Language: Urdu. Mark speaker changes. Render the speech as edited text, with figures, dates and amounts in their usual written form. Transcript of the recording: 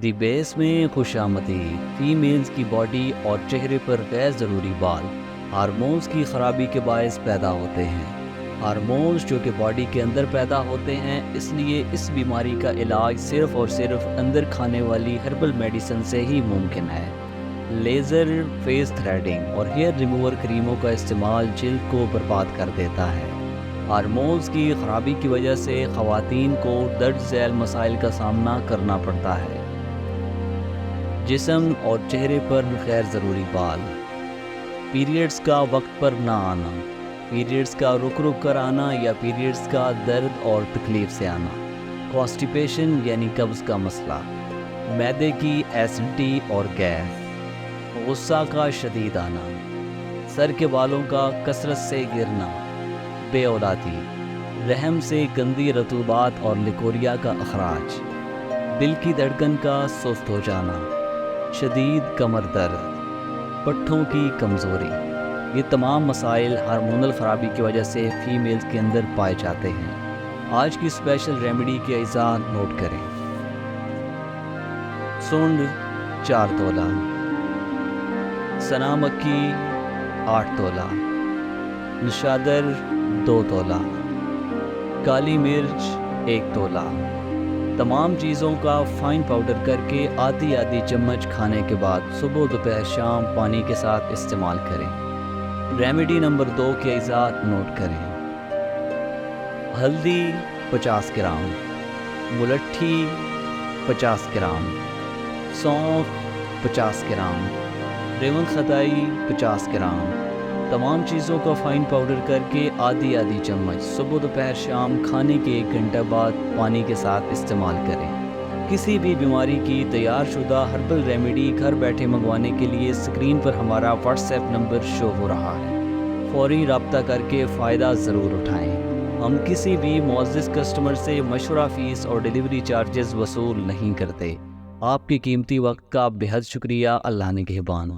Speaker 1: دی بیس میں خوش آمدید۔ فیمیلز کی باڈی اور چہرے پر غیر ضروری بال ہارمونز کی خرابی کے باعث پیدا ہوتے ہیں۔ ہارمونز جو کہ باڈی کے اندر پیدا ہوتے ہیں، اس لیے اس بیماری کا علاج صرف اور صرف اندر کھانے والی ہربل میڈیسن سے ہی ممکن ہے۔ لیزر، فیس تھریڈنگ اور ہیئر ریموور کریموں کا استعمال جلد کو برباد کر دیتا ہے۔ ہارمونز کی خرابی کی وجہ سے خواتین کو درج ذیل مسائل کا سامنا کرنا پڑتا ہے۔ جسم اور چہرے پر غیر ضروری بال، پیریڈز کا وقت پر نہ آنا، پیریڈز کا رک کر آنا یا پیریڈز کا درد اور تکلیف سے آنا، کانسٹیپیشن یعنی قبض کا مسئلہ، معدے کی ایسیڈیٹی اور گیس، غصہ کا شدید آنا، سر کے بالوں کا کثرت سے گرنا، بے اولادی، رحم سے گندی رطوبات اور لیکوریا کا اخراج، دل کی دھڑکن کا سست ہو جانا، شدید کمر درد، پٹھوں کی کمزوری، یہ تمام مسائل ہارمونل خرابی کی وجہ سے فیمیلز کے اندر پائے جاتے ہیں۔ آج کی اسپیشل ریمیڈی کے اجزاء نوٹ کریں۔ سونڈ 4 تولہ، سنا مکھی 8 تولہ، نشادر 2 تولہ، کالی مرچ 1 تولہ۔ تمام چیزوں کا فائن پاؤڈر کر کے آدھی چمچ کھانے کے بعد صبح دوپہر شام پانی کے ساتھ استعمال کریں۔ ریمیڈی نمبر 2 کے اجزاء نوٹ کریں۔ ہلدی 50 گرام، ملٹھی 50 گرام، سونف 50 گرام، ریون خدائی 50 گرام۔ تمام چیزوں کا فائن پاؤڈر کر کے آدھی چمچ صبح دوپہر شام کھانے کے 1 گھنٹہ بعد پانی کے ساتھ استعمال کریں۔ کسی بھی بیماری کی تیار شدہ ہربل ریمیڈی گھر بیٹھے منگوانے کے لیے اسکرین پر ہمارا واٹس ایپ نمبر شو ہو رہا ہے، فوری رابطہ کر کے فائدہ ضرور اٹھائیں۔ ہم کسی بھی معزز کسٹمر سے مشورہ فیس اور ڈیلیوری چارجز وصول نہیں کرتے۔ آپ کے قیمتی وقت کا بے حد شکریہ۔ اللہ نگہبان۔